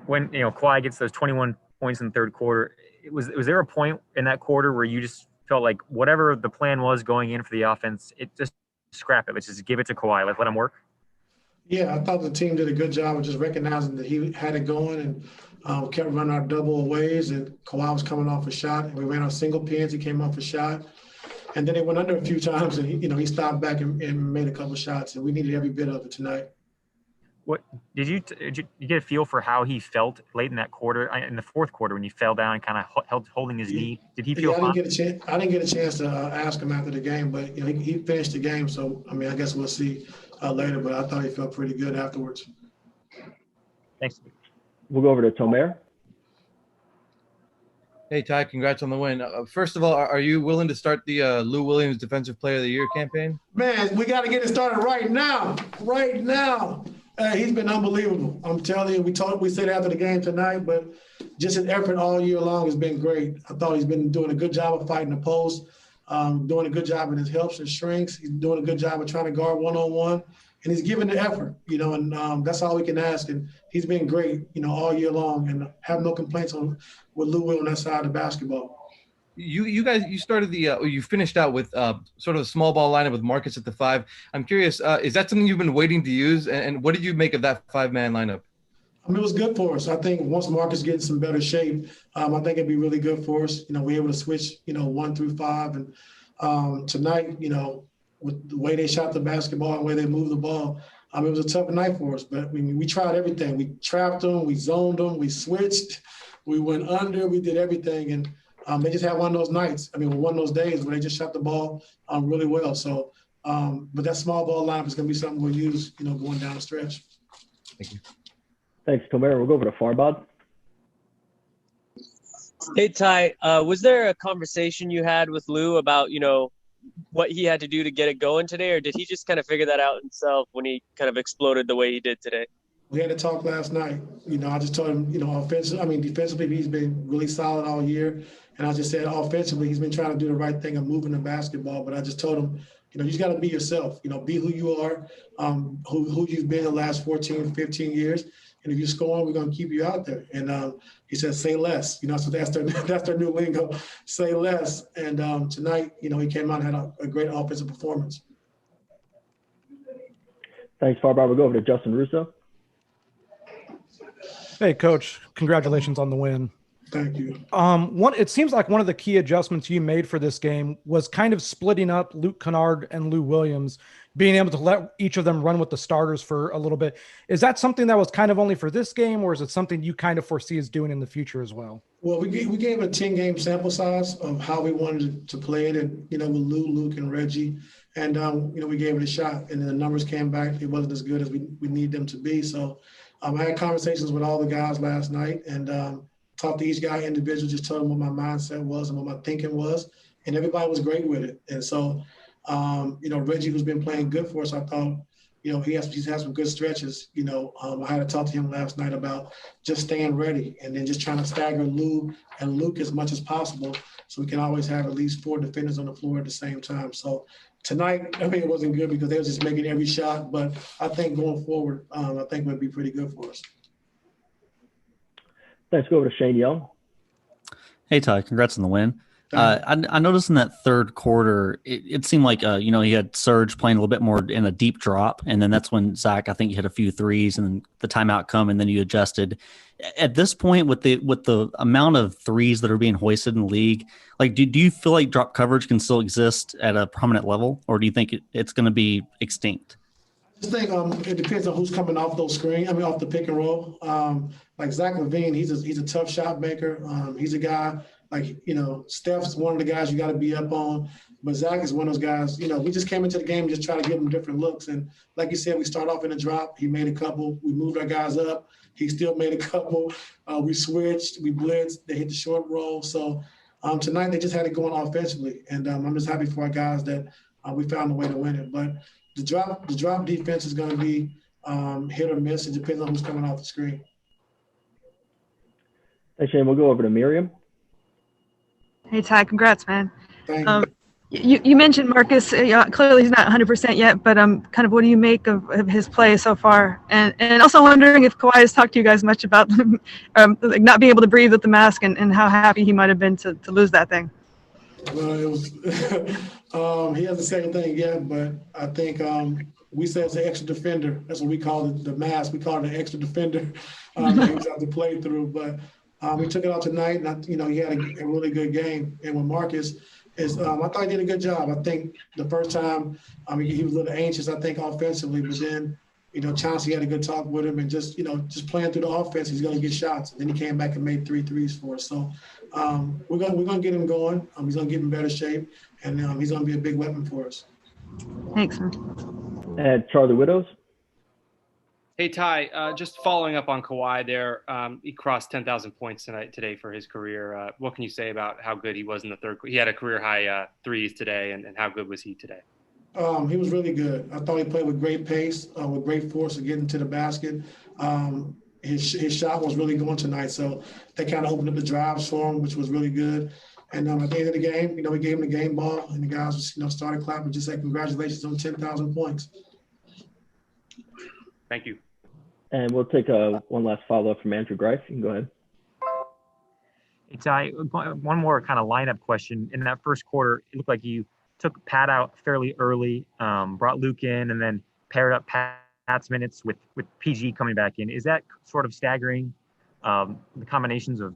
when Kawhi gets those 21 points in the third quarter, was there a point in that quarter where you just felt like whatever the plan was going in for the offense, it just scrap it, let's just give it to Kawhi, let him work? Yeah, I thought the team did a good job of just recognizing that he had it going, and kept running our double aways, and Kawhi was coming off a shot, and we ran our single pins. He came off a shot, and then he went under a few times, and he stopped back and made a couple shots, and we needed every bit of it tonight. What did you get a feel for how he felt late in that quarter, in the fourth quarter, when he fell down and kind of holding his knee? Did he feel? I didn't get a chance to ask him after the game, but he finished the game. So I guess we'll see later. But I thought he felt pretty good afterwards. Thanks. We'll go over to Tomer. Hey, Ty, congrats on the win. First of all, are you willing to start the Lou Williams Defensive Player of the Year campaign? Man, we got to get it started right now. Right now. He's been unbelievable. I'm telling you, we said after the game tonight, but just his effort all year long has been great. I thought he's been doing a good job of fighting the post, doing a good job in his helps and shrinks. He's doing a good job of trying to guard one-on-one, and he's giving the effort, and that's all we can ask. And he's been great, all year long, and have no complaints with Lou Will on that side of the basketball. You guys, you started you finished out with sort of a small ball lineup with Marcus at the 5. I'm curious, is that something you've been waiting to use? And what did you make of that 5-man lineup? It was good for us. I think once Marcus gets in some better shape, I think it'd be really good for us. We're able to switch, 1 through 5. And tonight, with the way they shot the basketball and the way they moved the ball, it was a tough night for us. But we tried everything. We trapped them, we zoned them, we switched, we went under, we did everything. And they just had one of those nights. One of those days where they just shot the ball really well. So, but that small ball lineup is going to be something we'll use, going down the stretch. Thank you. Thanks, Tomer. We'll go over to Farbod. Hey, Ty, was there a conversation you had with Lou about, what he had to do to get it going today, or did he just kind of figure that out himself when he kind of exploded the way he did today? We had a talk last night. I just told him, defensively, he's been really solid all year. And I just said, offensively, he's been trying to do the right thing of moving the basketball. But I just told him, you just got to be yourself. Be who you are, who you've been the last 14, 15 years. And if you're scoring, we're going to keep you out there. And he said, say less. So that's their new lingo, say less. And tonight, he came out and had a great offensive performance. Thanks, Farbod. We'll go over to Justin Russo. Hey, Coach. Congratulations on the win. Thank you. It seems like one of the key adjustments you made for this game was kind of splitting up Luke Kennard and Lou Williams, being able to let each of them run with the starters for a little bit. Is that something that was kind of only for this game, or is it something you kind of foresee as doing in the future as well? Well, we gave a 10-game sample size of how we wanted to play it, and with Lou, Luke, and Reggie, and we gave it a shot, and the numbers came back. It wasn't as good as we need them to be. So I had conversations with all the guys last night, and talked to each guy individually, just told them what my mindset was and what my thinking was, and everybody was great with it. And so, Reggie, who's been playing good for us, I thought, he's had some good stretches. I had to talk to him last night about just staying ready and then just trying to stagger Lou and Luke as much as possible so we can always have at least 4 defenders on the floor at the same time. So tonight, it wasn't good because they were just making every shot, but I think going forward, I think it would be pretty good for us. Let's go over to Shane Young. Hey, Ty, congrats on the win. I noticed in that third quarter, it seemed like, he had Serge playing a little bit more in a deep drop. And then that's when Zach, I think, hit a few threes and then the timeout come and then you adjusted. At this point, with the amount of threes that are being hoisted in the league, like, do you feel like drop coverage can still exist at a prominent level, or do you think it's going to be extinct? I just think it depends on who's coming off those screens. Off the pick and roll. Like Zach LaVine, he's a tough shot maker. He's a guy Steph's one of the guys you got to be up on. But Zach is one of those guys. We just came into the game just trying to give him different looks. And like you said, we start off in a drop. He made a couple. We moved our guys up. He still made a couple. We switched. We blitzed. They hit the short roll. So tonight they just had it going offensively. And I'm just happy for our guys that we found a way to win it. But the drop defense is going to be hit or miss. It depends on who's coming off the screen. Hey, Shane, we'll go over to Miriam. Hey, Ty, congrats, man. Thank you. You mentioned Marcus. Clearly, he's not 100% yet, but kind of what do you make of his play so far? And also wondering if Kawhi has talked to you guys much about like not being able to breathe with the mask and how happy he might have been to lose that thing. Well, it was. He hasn't said anything yet, but I think we say it's an extra defender. That's what we call it, the mask. We call it an extra defender. That he was out to play through, but we took it out tonight. And he had a really good game. And with Marcus, I thought he did a good job. I think the first time, he was a little anxious, I think, offensively, but then, Chauncey had a good talk with him and just playing through the offense, he's going to get shots. And then he came back and made 3 threes for us. So we're going to get him going. He's going to get in better shape, and he's going to be a big weapon for us. Thanks, man. And Charlie Widows. Hey, Ty, just following up on Kawhi there. He crossed 10,000 points today for his career. What can you say about how good he was in the third quarter? He had a career high threes today, and how good was he today? He was really good. I thought he played with great pace, with great force of getting to the basket. His shot was really going tonight, so that kind of opened up the drives for him, which was really good. And at the end of the game, we gave him the game ball, and the guys, started clapping, just said congratulations on 10,000 points. Thank you. And we'll take one last follow-up from Andrew Greif. You can go ahead. Hey, Ty, one more kind of lineup question. In that first quarter, it looked like you took Pat out fairly early, brought Luke in, and then paired up Pat's minutes with PG coming back in. Is that sort of staggering, the combinations of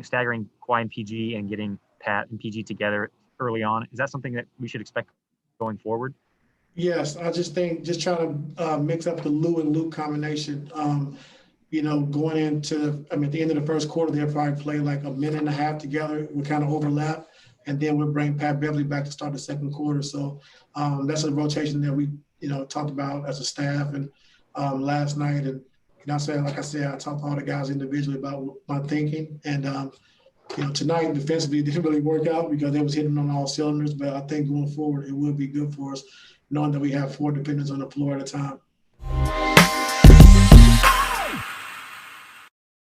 staggering Kawhi and PG and getting Pat and PG together early on? Is that something that we should expect going forward? Yes, I just think trying to mix up the Lue and Luke combination. Going into, at the end of the first quarter, they'll probably play like a minute and a half together. We kind of overlap, and then we'll bring Pat Beverly back to start the second quarter. So that's a rotation that we, talked about as a staff and last night. And like I said, I talked to all the guys individually about my thinking. And tonight defensively it didn't really work out because they was hitting on all cylinders. But I think going forward it will be good for us, knowing that we have 4 defenders on the floor at a time.